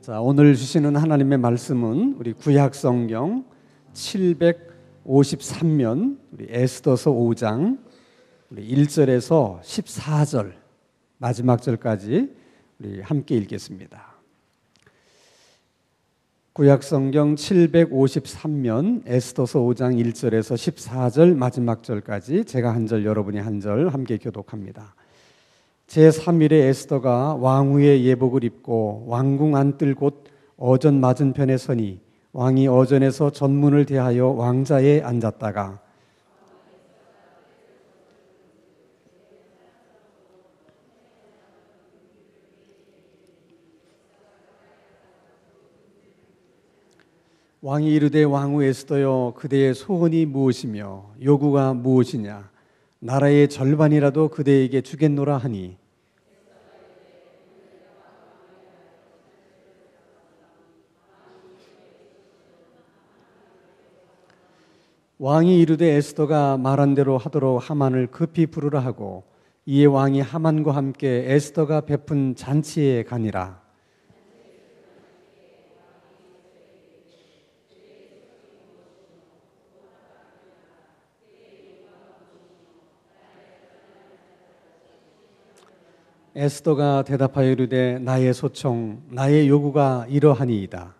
자, 오늘 주시는 하나님의 말씀은 우리 구약 성경 753면 우리 에스더서 5장 우리 1절에서 14절 마지막 절까지 우리 함께 읽겠습니다. 구약 성경 753면 에스더서 5장 1절에서 14절 마지막 절까지 제가 한 절 여러분이 한 절 함께 교독합니다. 제3일에 에스더가 왕후의 예복을 입고 왕궁 안뜰 곳 어전 맞은편에 서니 왕이 어전에서 전문을 대하여 왕자에 앉았다가 왕이 이르되 왕후 에스더여 그대의 소원이 무엇이며 요구가 무엇이냐 나라의 절반이라도 그대에게 주겠노라 하니 왕이 이르되 에스더가 말한 대로 하도록 하만을 급히 부르라 하고 이에 왕이 하만과 함께 에스더가 베푼 잔치에 가니라. 에스더가 대답하여 이르되 나의 소청 나의 요구가 이러하니이다.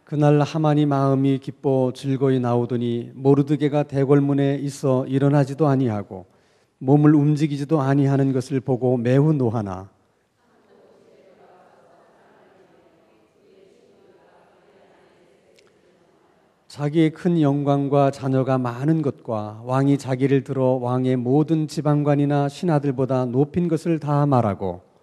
그날 하만이 마음이 기뻐 즐거이 나오더니 모르드게가 대궐문에 있어 일어나지도 아니하고 몸을 움직이지도 아니하는 것을 보고 매우 노하나 자기의 큰 영광과 자녀가 많은 것과 왕이 자기를 들어 왕의 모든 지방관이나 신하들보다 높인 것을 다 말하고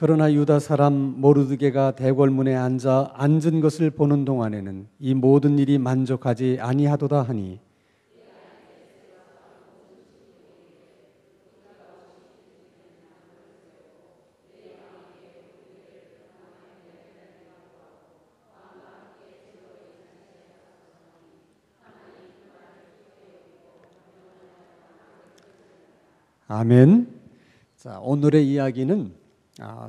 그러나 유다 사람 모르드게가 대궐문에 앉은 것을 보는 동안에는 이 모든 일이 만족하지 아니하도다 하니 아멘. 자, 오늘의 이야기는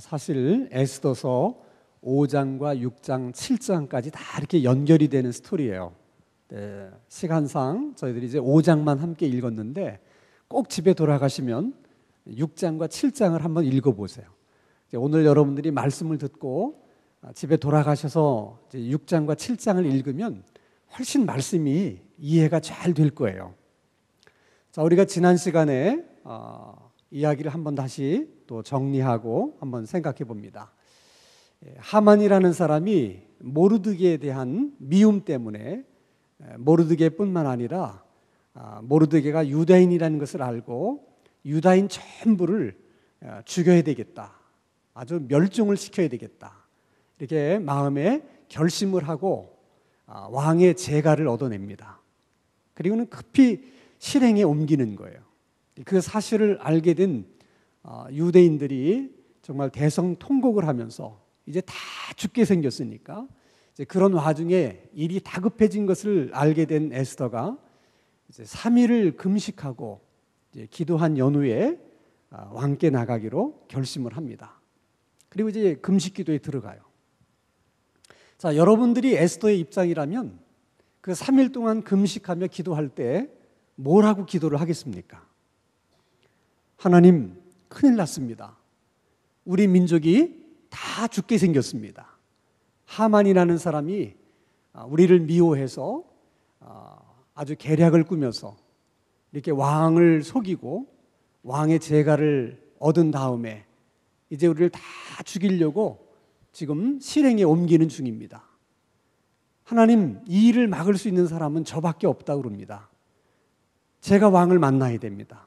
사실 에스더서 5장과 6장, 7장까지 다 이렇게 연결이 되는 스토리예요. 네, 시간상 저희들이 이제 5장만 함께 읽었는데 꼭 집에 돌아가시면 6장과 7장을 한번 읽어보세요. 오늘 여러분들이 말씀을 듣고 집에 돌아가셔서 이제 6장과 7장을 읽으면 훨씬 말씀이 이해가 잘 될 거예요. 자, 우리가 지난 시간에 이야기를 한번 다시 또 정리하고 한번 생각해 봅니다. 하만이라는 사람이 모르드게에 대한 미움 때문에 모르드게뿐만 아니라 모르드게가 유다인이라는 것을 알고 유다인 전부를 죽여야 되겠다. 아주 멸종을 시켜야 되겠다. 이렇게 마음에 결심을 하고 왕의 재가를 얻어냅니다. 그리고는 급히 실행에 옮기는 거예요. 그 사실을 알게 된 유대인들이 정말 대성통곡을 하면서 이제 다 죽게 생겼으니까 이제 그런 와중에 일이 다급해진 것을 알게 된 에스더가 이제 3일을 금식하고 이제 기도한 연후에 왕께 나가기로 결심을 합니다. 그리고 이제 금식 기도에 들어가요. 자, 여러분들이 에스더의 입장이라면 그 3일 동안 금식하며 기도할 때 뭐라고 기도를 하겠습니까? 하나님, 큰일 났습니다. 우리 민족이 다 죽게 생겼습니다. 하만이라는 사람이 우리를 미워해서 아주 계략을 꾸며서 이렇게 왕을 속이고 왕의 재가를 얻은 다음에 이제 우리를 다 죽이려고 지금 실행에 옮기는 중입니다. 하나님, 이 일을 막을 수 있는 사람은 저밖에 없다고 그럽니다. 제가 왕을 만나야 됩니다.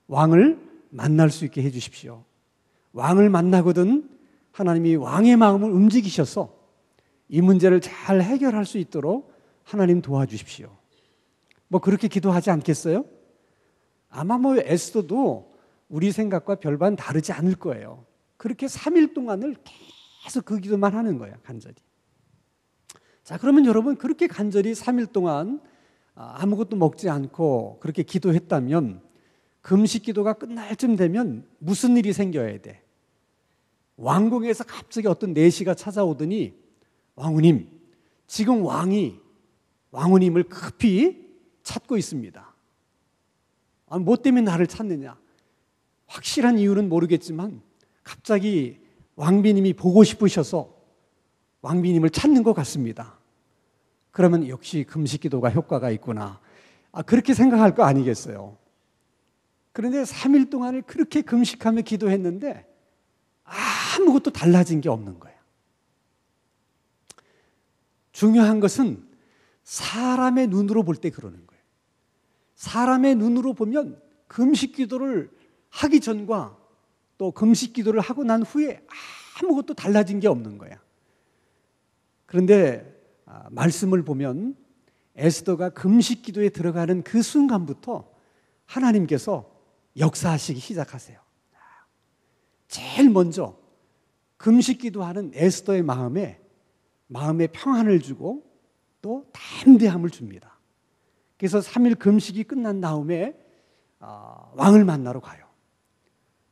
왕을 만날 수 있게 해주십시오. 왕을 만나거든 하나님이 왕의 마음을 움직이셔서 이 문제를 잘 해결할 수 있도록 하나님 도와주십시오. 뭐 그렇게 기도하지 않겠어요? 아마 뭐 에스더도 우리 생각과 별반 다르지 않을 거예요. 그렇게 3일 동안을 계속 그 기도만 하는 거예요. 간절히. 자, 그러면 여러분 그렇게 간절히 3일 동안 아무것도 먹지 않고 그렇게 기도했다면 금식 기도가 끝날 쯤 되면 무슨 일이 생겨야 돼? 왕궁에서 갑자기 어떤 내시가 찾아오더니 왕후님, 지금 왕이 왕후님을 급히 찾고 있습니다. 뭐 때문에 나를 찾느냐? 확실한 이유는 모르겠지만 갑자기 왕비님이 보고 싶으셔서 왕비님을 찾는 것 같습니다. 그러면 역시 금식 기도가 효과가 있구나. 그렇게 생각할 거 아니겠어요? 그런데 3일 동안을 그렇게 금식하며 기도했는데 아무것도 달라진 게 없는 거예요. 중요한 것은 사람의 눈으로 볼 때 그러는 거예요. 사람의 눈으로 보면 금식 기도를 하기 전과 또 금식 기도를 하고 난 후에 아무것도 달라진 게 없는 거야. 그런데 말씀을 보면 에스더가 금식 기도에 들어가는 그 순간부터 하나님께서 역사하시기 시작하세요. 제일 먼저 금식 기도하는 에스더의 마음에 평안을 주고 또 담대함을 줍니다. 그래서 3일 금식이 끝난 다음에 왕을 만나러 가요.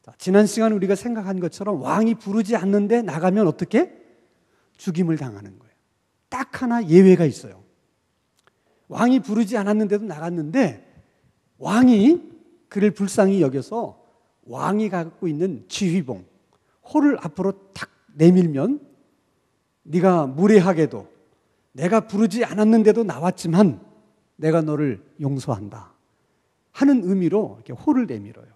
자, 지난 시간 우리가 생각한 것처럼 왕이 부르지 않는데 나가면 어떻게? 죽임을 당하는 거예요. 딱 하나 예외가 있어요. 왕이 부르지 않았는데도 나갔는데 왕이 그를 불쌍히 여겨서 왕이 갖고 있는 지휘봉, 호를 앞으로 탁 내밀면 네가 무례하게도 내가 부르지 않았는데도 나왔지만 내가 너를 용서한다 하는 의미로 이렇게 호를 내밀어요.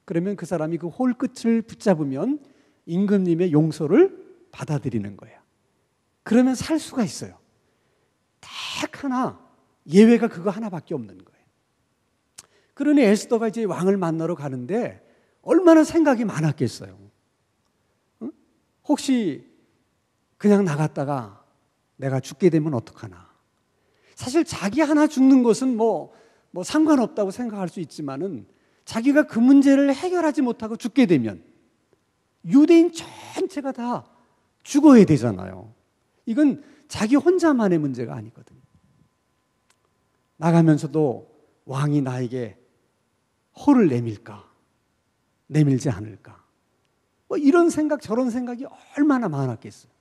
그러면 그 사람이 그 홀 끝을 붙잡으면 임금님의 용서를 받아들이는 거예요. 그러면 살 수가 있어요. 딱 하나 예외가 그거 하나밖에 없는 거예요. 그러니 에스더가 이제 왕을 만나러 가는데 얼마나 생각이 많았겠어요. 응? 혹시 그냥 나갔다가 내가 죽게 되면 어떡하나. 사실 자기 하나 죽는 것은 뭐 상관없다고 생각할 수 있지만은 자기가 그 문제를 해결하지 못하고 죽게 되면 유대인 전체가 다 죽어야 되잖아요. 이건 자기 혼자만의 문제가 아니거든요. 나가면서도 왕이 나에게 호를 내밀까? 내밀지 않을까? 뭐 이런 생각 저런 생각이 얼마나 많았겠어요.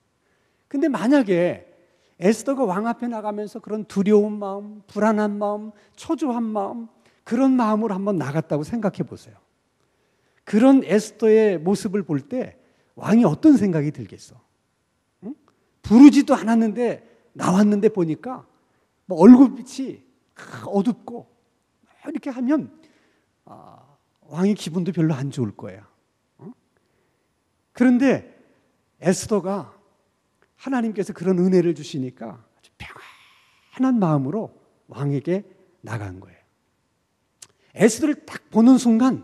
근데 만약에 에스더가 왕 앞에 나가면서 그런 두려운 마음, 불안한 마음, 초조한 마음, 그런 마음으로 한번 나갔다고 생각해 보세요. 그런 에스더의 모습을 볼 때 왕이 어떤 생각이 들겠어? 응? 부르지도 않았는데 나왔는데 보니까 뭐 얼굴빛이 어둡고 이렇게 하면 왕의 기분도 별로 안 좋을 거야. 응? 그런데 에스더가 하나님께서 그런 은혜를 주시니까 아주 평안한 마음으로 왕에게 나간 거예요. 에스더를 딱 보는 순간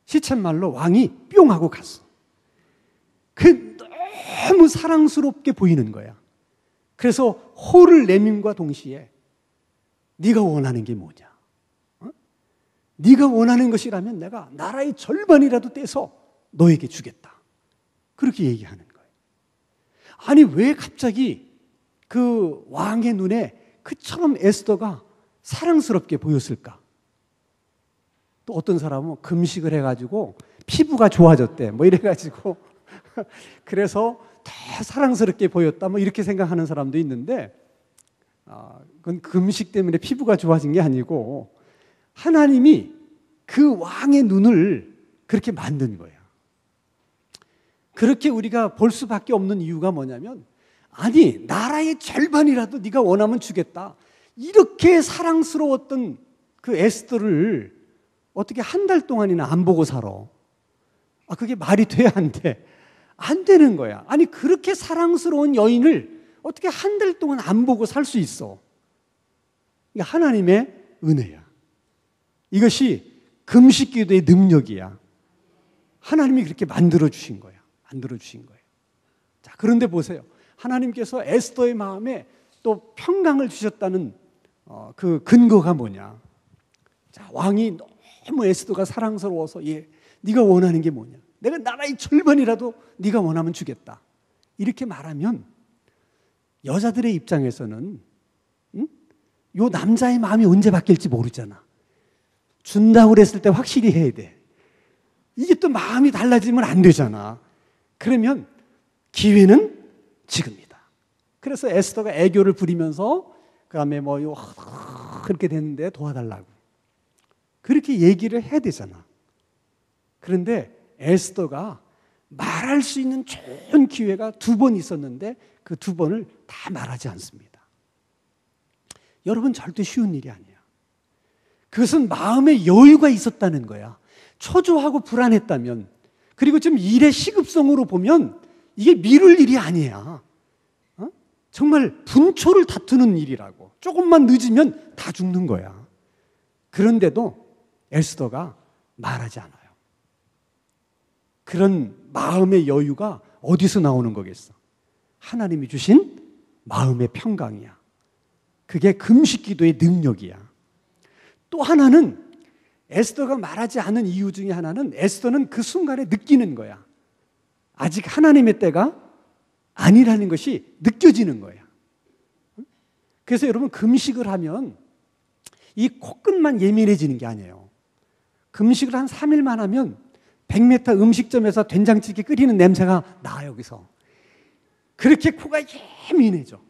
시쳇말로 왕이 뿅 하고 갔어. 그 너무 사랑스럽게 보이는 거야. 그래서 호를 내밈과 동시에 네가 원하는 게 뭐냐? 어? 네가 원하는 것이라면 내가 나라의 절반이라도 떼서 너에게 주겠다. 그렇게 얘기하는 거예요. 아니 왜 갑자기 그 왕의 눈에 그처럼 에스더가 사랑스럽게 보였을까? 또 어떤 사람은 금식을 해가지고 피부가 좋아졌대. 뭐 이래가지고 그래서 더 사랑스럽게 보였다. 뭐 이렇게 생각하는 사람도 있는데 그건 금식 때문에 피부가 좋아진 게 아니고 하나님이 그 왕의 눈을 그렇게 만든 거예요. 그렇게 우리가 볼 수밖에 없는 이유가 뭐냐면 아니 나라의 절반이라도 네가 원하면 주겠다. 이렇게 사랑스러웠던 그 에스더를 어떻게 한 달 동안이나 안 보고 살아? 그게 말이 돼야 안 돼? 안 되는 거야. 아니 그렇게 사랑스러운 여인을 어떻게 한 달 동안 안 보고 살 수 있어? 이게 하나님의 은혜야. 이것이 금식기도의 능력이야. 하나님이 그렇게 만들어 주신 거야. 만들어 주신 거예요. 자, 그런데 보세요. 하나님께서 에스더의 마음에 또 평강을 주셨다는 그 근거가 뭐냐? 자, 왕이 너무 에스더가 사랑스러워서 네가 원하는 게 뭐냐? 내가 나라의 절반이라도 네가 원하면 주겠다. 이렇게 말하면 여자들의 입장에서는 요 남자의 마음이 언제 바뀔지 모르잖아. 준다고 그랬을 때 확실히 해야 돼. 이게 또 마음이 달라지면 안 되잖아. 그러면 기회는 지금이다. 그래서 에스더가 애교를 부리면서 그다음에 그렇게 됐는데 도와달라고 그렇게 얘기를 해야 되잖아. 그런데 에스더가 말할 수 있는 좋은 기회가 2번 있었는데 그 2번을 다 말하지 않습니다. 여러분, 절대 쉬운 일이 아니야. 그것은 마음의 여유가 있었다는 거야. 초조하고 불안했다면, 그리고 지금 일의 시급성으로 보면 이게 미룰 일이 아니야. 정말 분초를 다투는 일이라고. 조금만 늦으면 다 죽는 거야. 그런데도 에스더가 말하지 않아요. 그런 마음의 여유가 어디서 나오는 거겠어? 하나님이 주신 마음의 평강이야. 그게 금식 기도의 능력이야. 또 하나는 에스더가 말하지 않은 이유 중에 하나는 에스더는 그 순간에 느끼는 거야. 아직 하나님의 때가 아니라는 것이 느껴지는 거야. 그래서 여러분, 금식을 하면 이 코끝만 예민해지는 게 아니에요. 금식을 한 3일만 하면 100m 음식점에서 된장찌개 끓이는 냄새가 나, 여기서. 그렇게 코가 예민해져.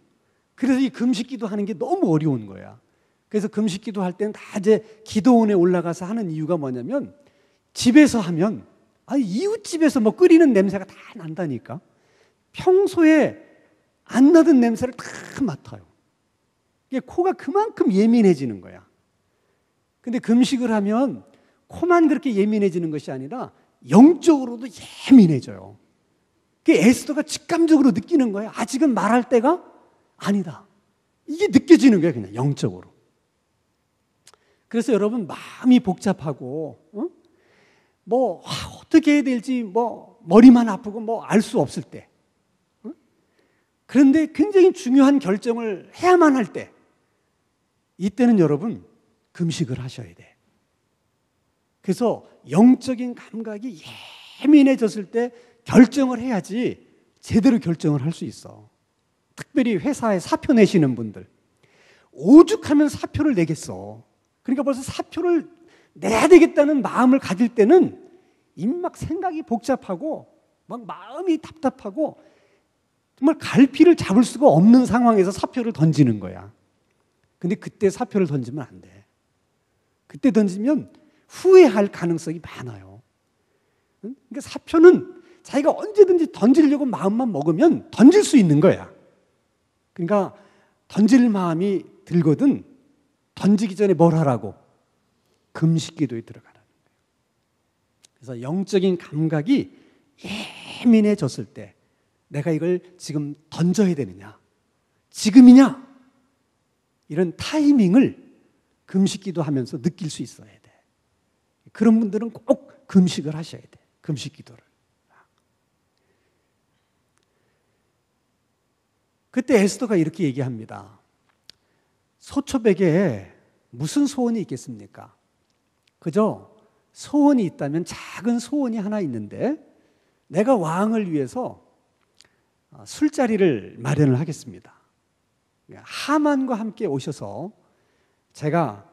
그래서 이 금식 기도하는 게 너무 어려운 거야. 그래서 금식 기도할 때는 다 이제 기도원에 올라가서 하는 이유가 뭐냐면, 집에서 하면 이웃집에서 끓이는 냄새가 다 난다니까. 평소에 안 나던 냄새를 다 맡아요. 이게 코가 그만큼 예민해지는 거야. 근데 금식을 하면 코만 그렇게 예민해지는 것이 아니라 영적으로도 예민해져요. 에스더가 직감적으로 느끼는 거야. 아직은 말할 때가 아니다. 이게 느껴지는 거야, 그냥 영적으로. 그래서 여러분, 마음이 복잡하고 어떻게 해야 될지 머리만 아프고 알 수 없을 때, 그런데 굉장히 중요한 결정을 해야만 할 때, 이때는 여러분 금식을 하셔야 돼. 그래서 영적인 감각이 예민해졌을 때 결정을 해야지 제대로 결정을 할 수 있어. 특별히 회사에 사표 내시는 분들, 오죽하면 사표를 내겠어. 그러니까 벌써 사표를 내야 되겠다는 마음을 가질 때는 이미 생각이 복잡하고 마음이 답답하고 정말 갈피를 잡을 수가 없는 상황에서 사표를 던지는 거야. 근데 그때 사표를 던지면 안 돼. 그때 던지면 후회할 가능성이 많아요. 그러니까 사표는 자기가 언제든지 던지려고 마음만 먹으면 던질 수 있는 거야. 그러니까 던질 마음이 들거든 던지기 전에 뭘 하라고? 금식 기도에 들어가라는 거예요. 그래서 영적인 감각이 예민해졌을 때 내가 이걸 지금 던져야 되느냐? 지금이냐? 이런 타이밍을 금식 기도하면서 느낄 수 있어야 돼. 그런 분들은 꼭 금식을 하셔야 돼. 금식 기도를. 그때 에스더가 이렇게 얘기합니다. 소초백에 무슨 소원이 있겠습니까? 그저 소원이 있다면 작은 소원이 하나 있는데 내가 왕을 위해서 술자리를 마련을 하겠습니다. 하만과 함께 오셔서 제가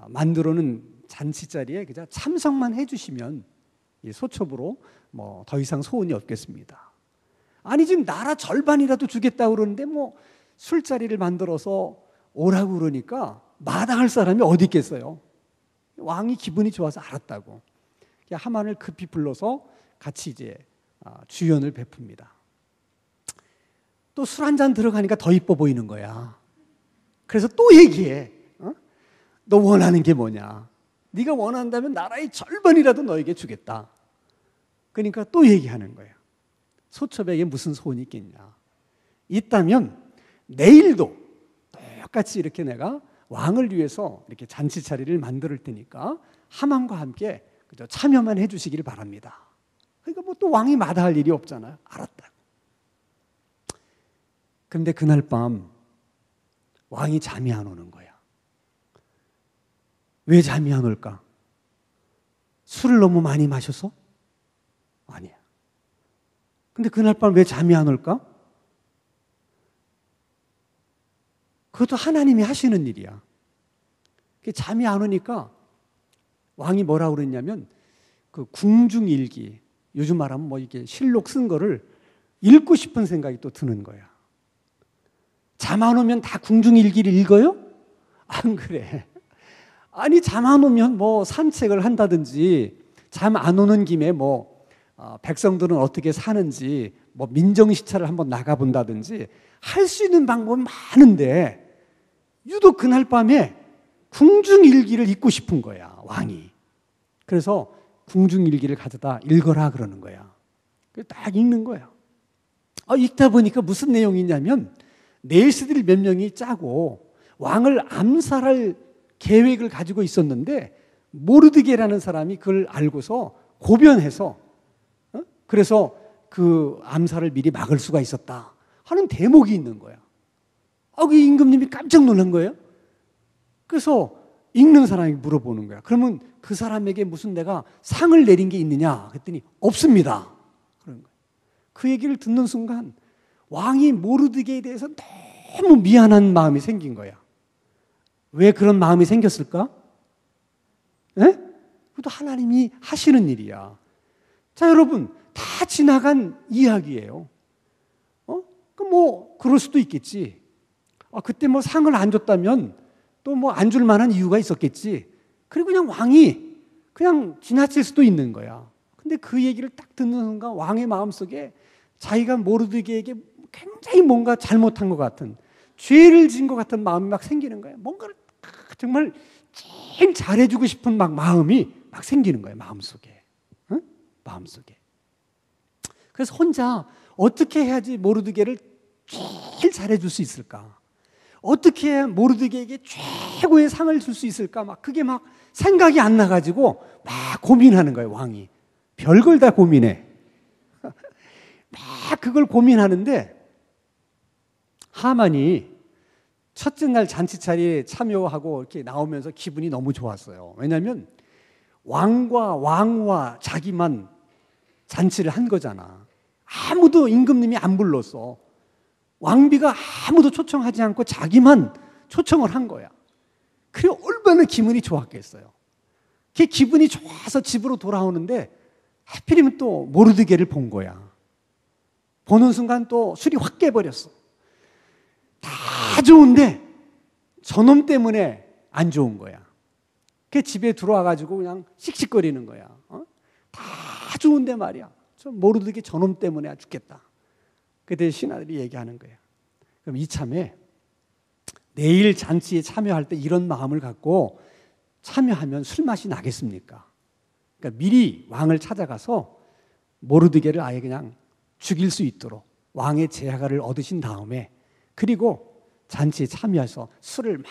만들어 놓은 잔치자리에 그저 참석만 해주시면 이 소첩으로 더 이상 소원이 없겠습니다. 아니 지금 나라 절반이라도 주겠다고 그러는데 술자리를 만들어서 오라고 그러니까 마다할 사람이 어디 있겠어요. 왕이 기분이 좋아서 알았다고 하만을 급히 불러서 같이 이제 주연을 베풉니다. 또 술 한 잔 들어가니까 더 이뻐 보이는 거야. 그래서 또 얘기해. 너 원하는 게 뭐냐? 네가 원한다면 나라의 절반이라도 너에게 주겠다. 그러니까 또 얘기하는 거야. 소첩에게 무슨 소원이 있겠냐? 있다면 내일도 똑같이 이렇게 내가 왕을 위해서 이렇게 잔치 자리를 만들 테니까 하만과 함께 그저 참여만 해주시기를 바랍니다. 그러니까 또 왕이 마다할 일이 없잖아요. 알았다고. 그런데 그날 밤 왕이 잠이 안 오는 거야. 왜 잠이 안 올까? 술을 너무 많이 마셔서? 아니야. 근데 그날 밤 왜 잠이 안 올까? 그것도 하나님이 하시는 일이야. 잠이 안 오니까 왕이 뭐라고 그랬냐면 그 궁중일기, 요즘 말하면 뭐 이게 실록 쓴 거를 읽고 싶은 생각이 또 드는 거야. 잠 안 오면 다 궁중일기를 읽어요? 안 그래. 아니, 잠 안 오면 뭐 산책을 한다든지, 잠 안 오는 김에 뭐 백성들은 어떻게 사는지 뭐 민정시찰을 한번 나가본다든지 할 수 있는 방법은 많은데 유독 그날 밤에 궁중일기를 읽고 싶은 거야, 왕이. 그래서 궁중일기를 가져다 읽어라 그러는 거야. 딱 읽는 거야. 읽다 보니까 무슨 내용이 있냐면 내시들 몇 명이 짜고 왕을 암살할 계획을 가지고 있었는데 모르드게라는 사람이 그걸 알고서 고변해서 그래서 그 암살을 미리 막을 수가 있었다 하는 대목이 있는 거야. 그 임금님이 깜짝 놀란 거예요. 그래서 읽는 사람이 물어보는 거야. 그러면 그 사람에게 무슨 내가 상을 내린 게 있느냐? 그랬더니 없습니다. 그런 거야. 그 얘기를 듣는 순간 왕이 모르드게에 대해서 너무 미안한 마음이 생긴 거야. 왜 그런 마음이 생겼을까? 그것도 하나님이 하시는 일이야. 자, 여러분, 다 지나간 이야기예요. 뭐 그럴 수도 있겠지. 그때 뭐 상을 안 줬다면 또 뭐 안 줄 만한 이유가 있었겠지. 그리고 그냥 왕이 그냥 지나칠 수도 있는 거야. 근데 그 얘기를 딱 듣는 순간 왕의 마음속에 자기가 모르드게에게 굉장히 뭔가 잘못한 것 같은, 죄를 지은 것 같은 마음이 막 생기는 거야. 뭔가를 정말 제일 잘해주고 싶은 막 마음이 막 생기는 거야, 마음속에. 마음속에. 그래서 혼자 어떻게 해야지 모르드게를 제일 잘해줄 수 있을까? 어떻게 해야 모르드게에게 최고의 상을 줄 수 있을까? 막 그게 막 생각이 안 나가지고 막 고민하는 거예요, 왕이. 별걸 다 고민해. 막 그걸 고민하는데 하만이 첫째 날 잔치차례에 참여하고 이렇게 나오면서 기분이 너무 좋았어요. 왜냐하면 왕과 왕후와 자기만 잔치를 한 거잖아. 아무도 임금님이 안 불렀어. 왕비가 아무도 초청하지 않고 자기만 초청을 한 거야. 그리고 얼마나 기분이 좋았겠어요. 그 기분이 좋아서 집으로 돌아오는데 하필이면 또 모르드게를 본 거야. 보는 순간 또 술이 확 깨버렸어. 다 좋은데 저놈 때문에 안 좋은 거야. 그 집에 들어와가지고 그냥 씩씩거리는 거야. 다 좋은데 말이야. 저 모르드게 저놈 때문에 죽겠다. 그때 신하들이 얘기하는 거예요. 그럼 이참에 내일 잔치에 참여할 때 이런 마음을 갖고 참여하면 술맛이 나겠습니까? 그러니까 미리 왕을 찾아가서 모르드게를 아예 그냥 죽일 수 있도록 왕의 제하를 얻으신 다음에 그리고 잔치에 참여해서 술을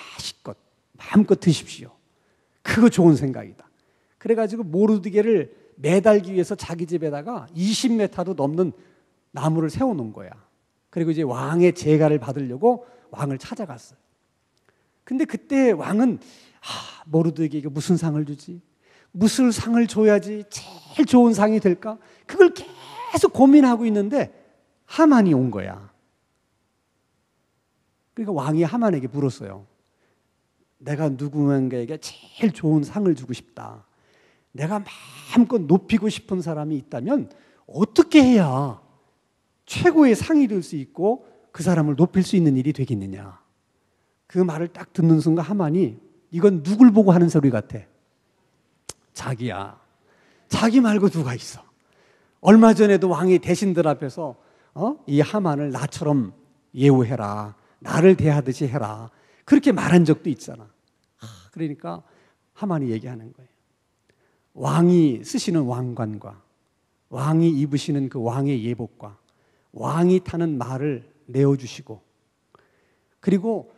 마음껏 드십시오. 그거 좋은 생각이다. 그래가지고 모르드게를 매달기 위해서 자기 집에다가 20m도 넘는 나무를 세워놓은 거야. 그리고 이제 왕의 제가를 받으려고 왕을 찾아갔어요. 근데 그때 왕은 모르드게에게 무슨 상을 주지? 무슨 상을 줘야지 제일 좋은 상이 될까? 그걸 계속 고민하고 있는데 하만이 온 거야. 그러니까 왕이 하만에게 물었어요. 내가 누군가에게 제일 좋은 상을 주고 싶다. 내가 마음껏 높이고 싶은 사람이 있다면 어떻게 해야 최고의 상이 될 수 있고 그 사람을 높일 수 있는 일이 되겠느냐. 그 말을 딱 듣는 순간 하만이 이건 누굴 보고 하는 소리 같아? 자기야. 자기 말고 누가 있어. 얼마 전에도 왕이 대신들 앞에서 이 하만을 나처럼 예우해라. 나를 대하듯이 해라. 그렇게 말한 적도 있잖아. 그러니까 하만이 얘기하는 거예요. 왕이 쓰시는 왕관과 왕이 입으시는 그 왕의 예복과 왕이 타는 말을 내어주시고 그리고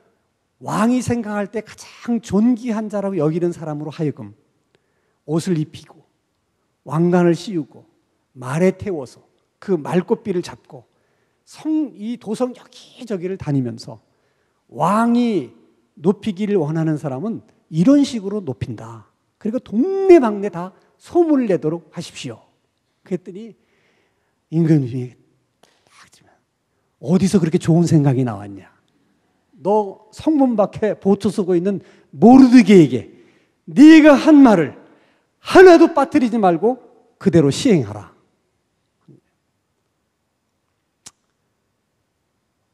왕이 생각할 때 가장 존귀한 자라고 여기는 사람으로 하여금 옷을 입히고 왕관을 씌우고 말에 태워서 그 말꽃비를 잡고 이 도성 여기저기를 다니면서 왕이 높이기를 원하는 사람은 이런 식으로 높인다. 그리고 동네방네 다 소문을 내도록 하십시오. 그랬더니 임금님이 어디서 그렇게 좋은 생각이 나왔냐? 너 성문 밖에 보초 서고 있는 모르드게에게 네가 한 말을 하나도 빠뜨리지 말고 그대로 시행하라.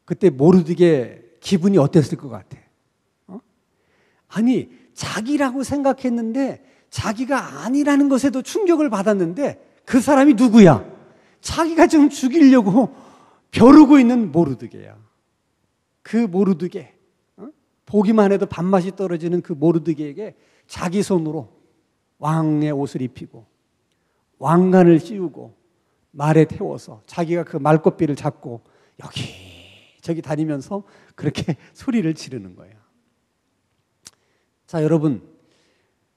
그때 모르드게 기분이 어땠을 것 같아? 아니, 자기라고 생각했는데 자기가 아니라는 것에도 충격을 받았는데 그 사람이 누구야? 자기가 지금 죽이려고 벼르고 있는 모르드게야. 그 모르드게, 보기만 해도 밥맛이 떨어지는 그 모르드게에게 자기 손으로 왕의 옷을 입히고 왕관을 씌우고 말에 태워서 자기가 그 말꽃비를 잡고 여기저기 다니면서 그렇게 소리를 지르는 거예요. 자, 여러분,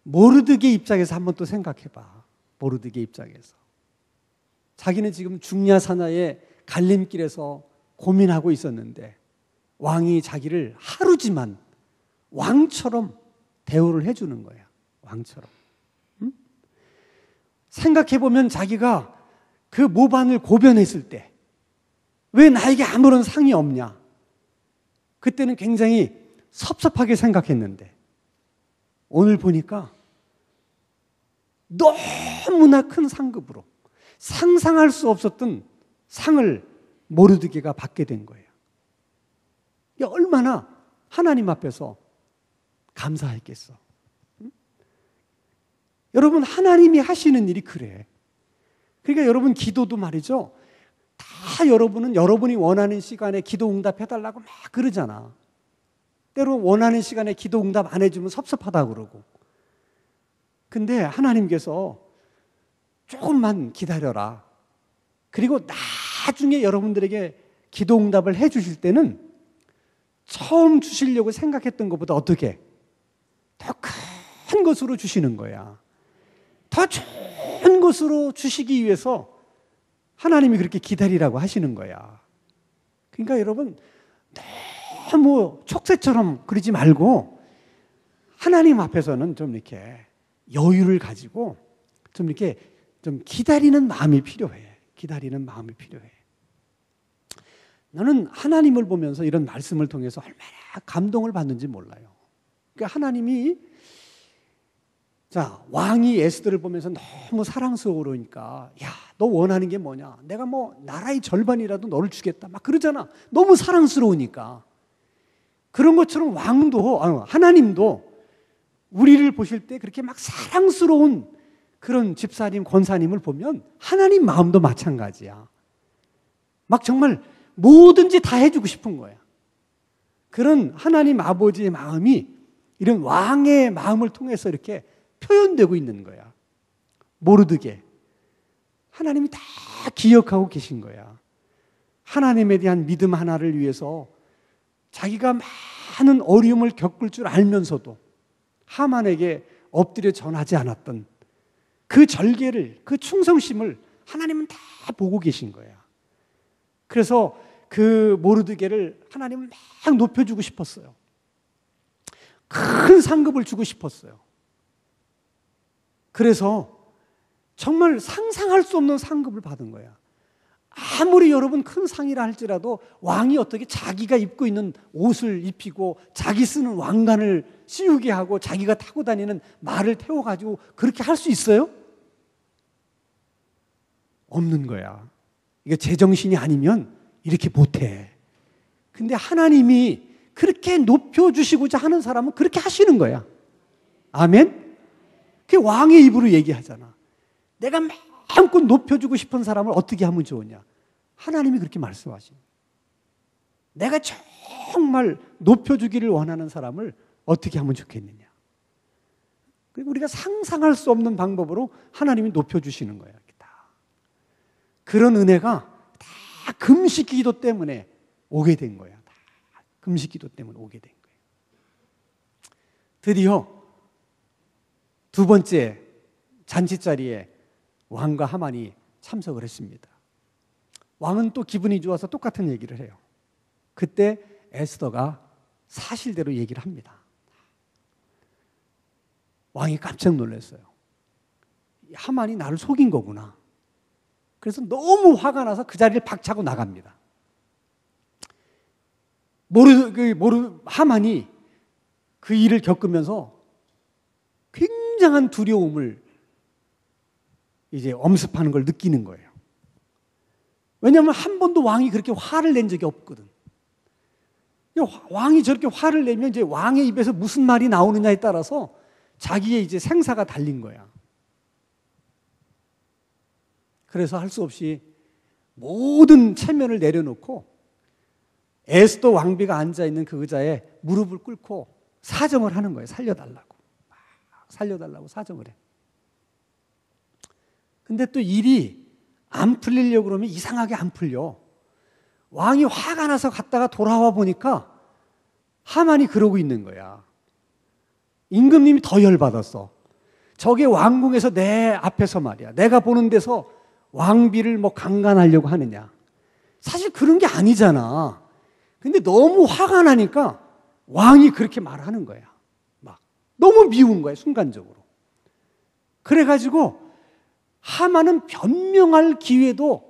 모르드게 입장에서 한번 또 생각해봐. 모르드게 입장에서 자기는 지금 중야사냐의 갈림길에서 고민하고 있었는데 왕이 자기를 하루지만 왕처럼 대우를 해주는 거야. 왕처럼. 응? 생각해보면 자기가 그 모반을 고변했을 때 왜 나에게 아무런 상이 없냐? 그때는 굉장히 섭섭하게 생각했는데 오늘 보니까 너무나 큰 상급으로 상상할 수 없었던 상을 모르드게가 받게 된 거예요. 이게 얼마나 하나님 앞에서 감사했겠어. 응? 여러분, 하나님이 하시는 일이 그래. 그러니까 여러분, 기도도 말이죠. 다 여러분은 여러분이 원하는 시간에 기도 응답해달라고 막 그러잖아. 때로 원하는 시간에 기도 응답 안 해주면 섭섭하다고 그러고. 근데 하나님께서 조금만 기다려라. 그리고 나중에 여러분들에게 기도 응답을 해 주실 때는 처음 주시려고 생각했던 것보다 어떻게? 더 큰 것으로 주시는 거야. 더 좋은 것으로 주시기 위해서 하나님이 그렇게 기다리라고 하시는 거야. 그러니까 여러분, 너무 촉새처럼 그러지 말고 하나님 앞에서는 좀 이렇게 여유를 가지고 좀 이렇게 좀 기다리는 마음이 필요해. 기다리는 마음이 필요해. 나는 하나님을 보면서 이런 말씀을 통해서 얼마나 감동을 받는지 몰라요. 그러니까 하나님이 자, 왕이 에스더를 보면서 너무 사랑스러우니까 야, 너 원하는 게 뭐냐? 내가 뭐 나라의 절반이라도 너를 주겠다. 막 그러잖아. 너무 사랑스러우니까. 그런 것처럼 왕도 하나님도 우리를 보실 때 그렇게 막 사랑스러운 그런 집사님, 권사님을 보면 하나님 마음도 마찬가지야. 막 정말 뭐든지 다 해주고 싶은 거야. 그런 하나님 아버지의 마음이 이런 왕의 마음을 통해서 이렇게 표현되고 있는 거야. 모르드게. 하나님이 다 기억하고 계신 거야. 하나님에 대한 믿음 하나를 위해서 자기가 많은 어려움을 겪을 줄 알면서도 하만에게 엎드려 전하지 않았던 그 절개를, 그 충성심을 하나님은 다 보고 계신 거야. 그래서 그 모르드게를 하나님은 막 높여주고 싶었어요. 큰 상급을 주고 싶었어요. 그래서 정말 상상할 수 없는 상급을 받은 거야. 아무리 여러분 큰 상이라 할지라도 왕이 어떻게 자기가 입고 있는 옷을 입히고 자기 쓰는 왕관을 씌우게 하고 자기가 타고 다니는 말을 태워가지고 그렇게 할 수 있어요? 없는 거야. 이게 제정신이 아니면 이렇게 못해. 근데 하나님이 그렇게 높여주시고자 하는 사람은 그렇게 하시는 거야. 아멘? 그게 왕의 입으로 얘기하잖아. 내가 마음껏 높여주고 싶은 사람을 어떻게 하면 좋으냐? 하나님이 그렇게 말씀하시는 거야. 내가 정말 높여주기를 원하는 사람을 어떻게 하면 좋겠느냐? 그리고 우리가 상상할 수 없는 방법으로 하나님이 높여주시는 거야. 그런 은혜가 다 금식 기도 때문에 오게 된 거야. 다 금식 기도 때문에 오게 된 거예요. 드디어 두 번째 잔치자리에 왕과 하만이 참석을 했습니다. 왕은 또 기분이 좋아서 똑같은 얘기를 해요. 그때 에스더가 사실대로 얘기를 합니다. 왕이 깜짝 놀랐어요. 하만이 나를 속인 거구나. 그래서 너무 화가 나서 그 자리를 박차고 나갑니다. 하만이 그 일을 겪으면서 굉장한 두려움을 이제 엄습하는 걸 느끼는 거예요. 왜냐하면 한 번도 왕이 그렇게 화를 낸 적이 없거든. 왕이 저렇게 화를 내면 이제 왕의 입에서 무슨 말이 나오느냐에 따라서 자기의 이제 생사가 달린 거야. 그래서 할 수 없이 모든 체면을 내려놓고 에스더 왕비가 앉아있는 그 의자에 무릎을 꿇고 사정을 하는 거예요. 살려달라고. 살려달라고 사정을 해. 근데 또 일이 안 풀리려고 그러면 이상하게 안 풀려. 왕이 화가 나서 갔다가 돌아와 보니까 하만이 그러고 있는 거야. 임금님이 더 열받았어. 저게 왕궁에서 내 앞에서 말이야. 내가 보는 데서 왕비를 뭐 강간하려고 하느냐. 사실 그런 게 아니잖아. 근데 너무 화가 나니까 왕이 그렇게 말하는 거야. 막 너무 미운 거야, 순간적으로. 그래가지고 하만은 변명할 기회도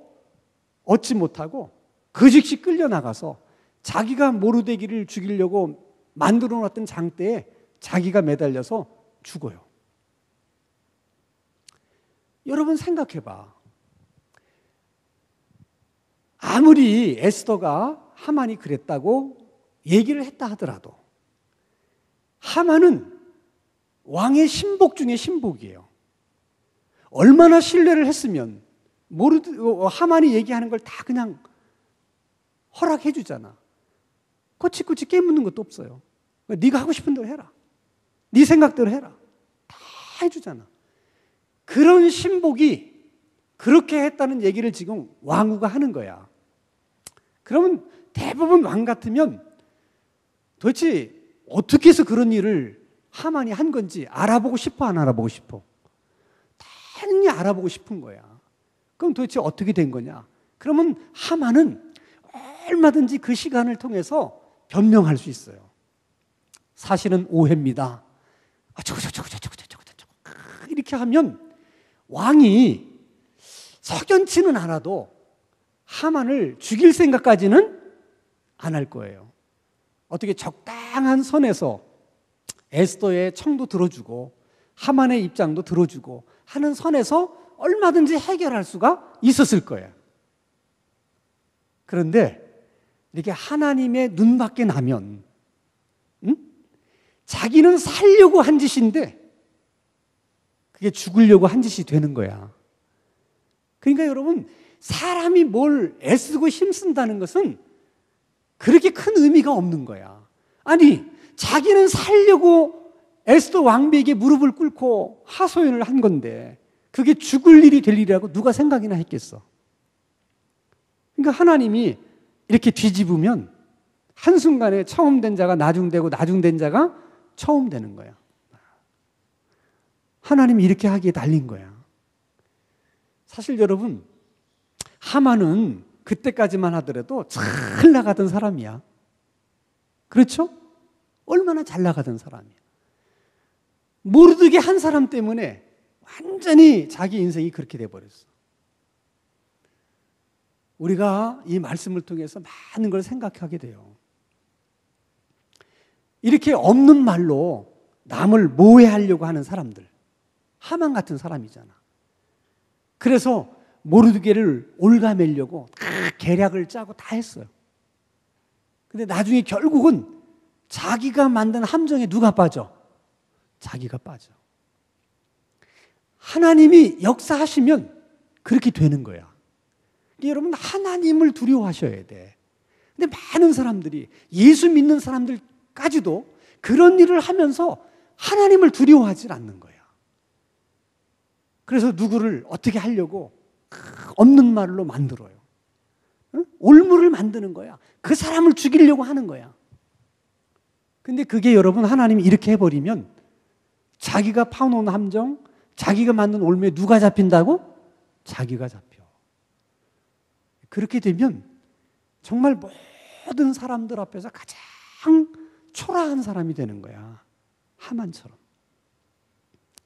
얻지 못하고 그 즉시 끌려나가서 자기가 모르드게를 죽이려고 만들어 놨던 장대에 자기가 매달려서 죽어요. 여러분 생각해봐. 아무리 에스더가 하만이 그랬다고 얘기를 했다 하더라도 하만은 왕의 신복 중에 신복이에요. 얼마나 신뢰를 했으면 하만이 얘기하는 걸 다 그냥 허락해 주잖아. 꼬치꼬치 깨묻는 것도 없어요. 네가 하고 싶은 대로 해라. 네 생각대로 해라. 다 해주잖아. 그런 신복이 그렇게 했다는 얘기를 지금 왕후가 하는 거야. 그러면 대부분 왕 같으면 도대체 어떻게 해서 그런 일을 하만이 한 건지 알아보고 싶어, 안 알아보고 싶어? 당연히 알아보고 싶은 거야. 그럼 도대체 어떻게 된 거냐? 그러면 하만은 얼마든지 그 시간을 통해서 변명할 수 있어요. 사실은 오해입니다. 이렇게 하면 왕이 석연치는 않아도 하만을 죽일 생각까지는 안 할 거예요. 어떻게 적당한 선에서 에스더의 청도 들어주고 하만의 입장도 들어주고 하는 선에서 얼마든지 해결할 수가 있었을 거예요. 그런데 이렇게 하나님의 눈밖에 나면 자기는 살려고 한 짓인데 그게 죽으려고 한 짓이 되는 거야. 그러니까 여러분, 사람이 뭘 애쓰고 힘쓴다는 것은 그렇게 큰 의미가 없는 거야. 아니, 자기는 살려고 에스더 왕비에게 무릎을 꿇고 하소연을 한 건데 그게 죽을 일이 될 일이라고 누가 생각이나 했겠어. 그러니까 하나님이 이렇게 뒤집으면 한순간에 처음 된 자가 나중되고 나중된 자가 처음 되는 거야. 하나님이 이렇게 하기에 달린 거야. 사실 여러분, 하만은 그때까지만 하더라도 잘 나가던 사람이야. 그렇죠? 얼마나 잘 나가던 사람이야. 모르드게 한 사람 때문에 완전히 자기 인생이 그렇게 돼버렸어. 우리가 이 말씀을 통해서 많은 걸 생각하게 돼요. 이렇게 없는 말로 남을 모해하려고 하는 사람들, 하만 같은 사람이잖아. 그래서 모르드게를 올가매려고 다 계략을 짜고 다 했어요. 근데 나중에 결국은 자기가 만든 함정에 누가 빠져? 자기가 빠져. 하나님이 역사하시면 그렇게 되는 거야. 여러분, 하나님을 두려워하셔야 돼. 근데 많은 사람들이, 예수 믿는 사람들까지도 그런 일을 하면서 하나님을 두려워하지 않는 거야. 그래서 누구를 어떻게 하려고 없는 말로 만들어요. 응? 올무를 만드는 거야. 그 사람을 죽이려고 하는 거야. 근데 그게 여러분, 하나님이 이렇게 해버리면 자기가 파놓은 함정, 자기가 만든 올무에 누가 잡힌다고? 자기가 잡혀. 그렇게 되면 정말 모든 사람들 앞에서 가장 초라한 사람이 되는 거야. 하만처럼.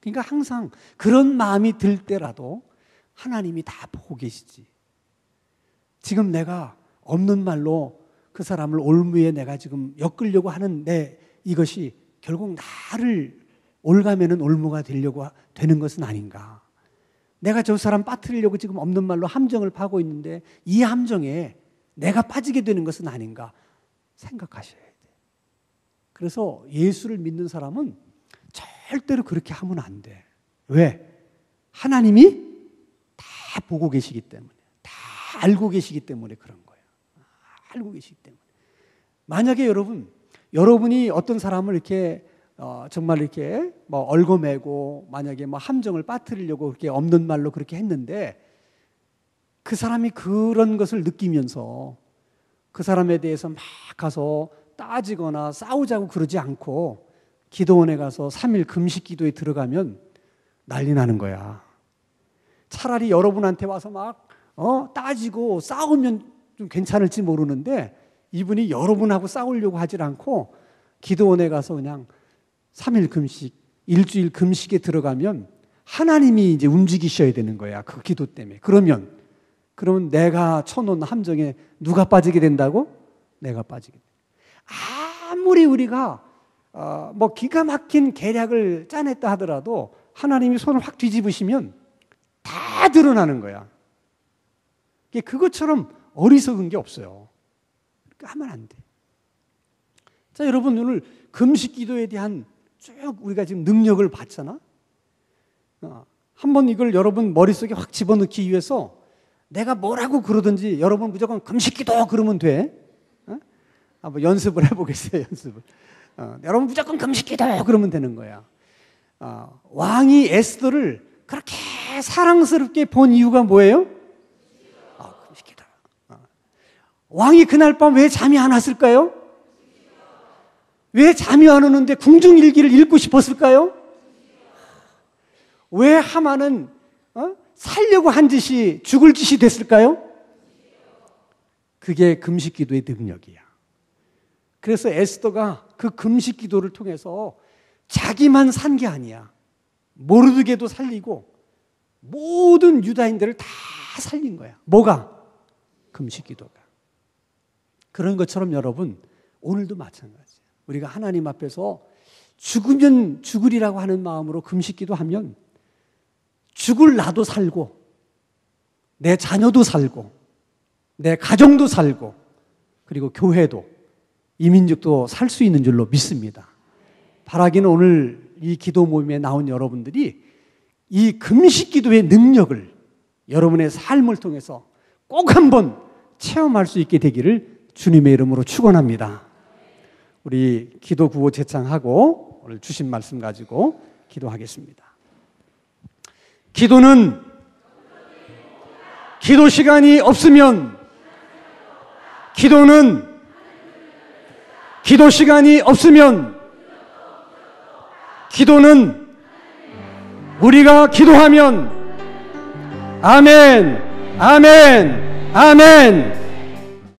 그러니까 항상 그런 마음이 들 때라도 하나님이 다 보고 계시지. 지금 내가 없는 말로 그 사람을 올무에 내가 지금 엮으려고 하는데 이것이 결국 나를 올가매는 올무가 되려고 되는 것은 아닌가. 내가 저 사람 빠뜨리려고 지금 없는 말로 함정을 파고 있는데 이 함정에 내가 빠지게 되는 것은 아닌가 생각하셔야 돼. 그래서 예수를 믿는 사람은 절대로 그렇게 하면 안 돼. 왜? 하나님이 다 보고 계시기 때문에, 다 알고 계시기 때문에 그런 거예요. 알고 계시기 때문에. 만약에 여러분이 어떤 사람을 이렇게 정말 이렇게 뭐 얽어매고 만약에 뭐 함정을 빠뜨리려고 그렇게 없는 말로 그렇게 했는데 그 사람이 그런 것을 느끼면서 그 사람에 대해서 막 가서 따지거나 싸우자고 그러지 않고 기도원에 가서 3일 금식 기도에 들어가면 난리 나는 거야. 차라리 여러분한테 와서 막 따지고 싸우면 좀 괜찮을지 모르는데 이분이 여러분하고 싸우려고 하질 않고 기도원에 가서 그냥 3일 금식, 일주일 금식에 들어가면 하나님이 이제 움직이셔야 되는 거야. 그 기도 때문에. 그러면 내가 쳐놓은 함정에 누가 빠지게 된다고? 내가 빠지게 돼. 아무리 우리가 뭐 기가 막힌 계략을 짜냈다 하더라도 하나님이 손을 확 뒤집으시면 다 드러나는 거야. 그것처럼 어리석은 게 없어요. 그러니까 하면 안 돼. 자, 여러분 오늘 금식 기도에 대한 쭉 우리가 지금 능력을 봤잖아. 한번 이걸 여러분 머릿속에 확 집어넣기 위해서 내가 뭐라고 그러든지 여러분 무조건 금식 기도 그러면 돼. 한번 연습을 해보겠어요. 연습을. 여러분 무조건 금식 기도 그러면 되는 거야. 왕이 에스더를 그렇게 사랑스럽게 본 이유가 뭐예요? 금식 기도. 왕이 그날 밤 왜 잠이 안 왔을까요? 왜 잠이 안 오는데 궁중일기를 읽고 싶었을까요? 왜 하만은 살려고 한 짓이 죽을 짓이 됐을까요? 그게 금식 기도의 능력이야. 그래서 에스더가 그 금식 기도를 통해서 자기만 산 게 아니야. 모르드게도 살리고 모든 유다인들을 다 살린 거야. 뭐가? 금식 기도가. 그런 것처럼 여러분 오늘도 마찬가지예요. 우리가 하나님 앞에서 죽으면 죽으리라고 하는 마음으로 금식 기도하면 죽을 나도 살고 내 자녀도 살고 내 가정도 살고 그리고 교회도 이민족도 살 수 있는 줄로 믿습니다. 바라기는 오늘 이 기도 모임에 나온 여러분들이 이 금식 기도의 능력을 여러분의 삶을 통해서 꼭 한번 체험할 수 있게 되기를 주님의 이름으로 축원합니다. 우리 기도 구호 제창하고 오늘 주신 말씀 가지고 기도하겠습니다. 기도는 기도 시간이 없으면 기도 시간이 없으면 기도는 우리가 기도하면 아멘, 아멘, 아멘.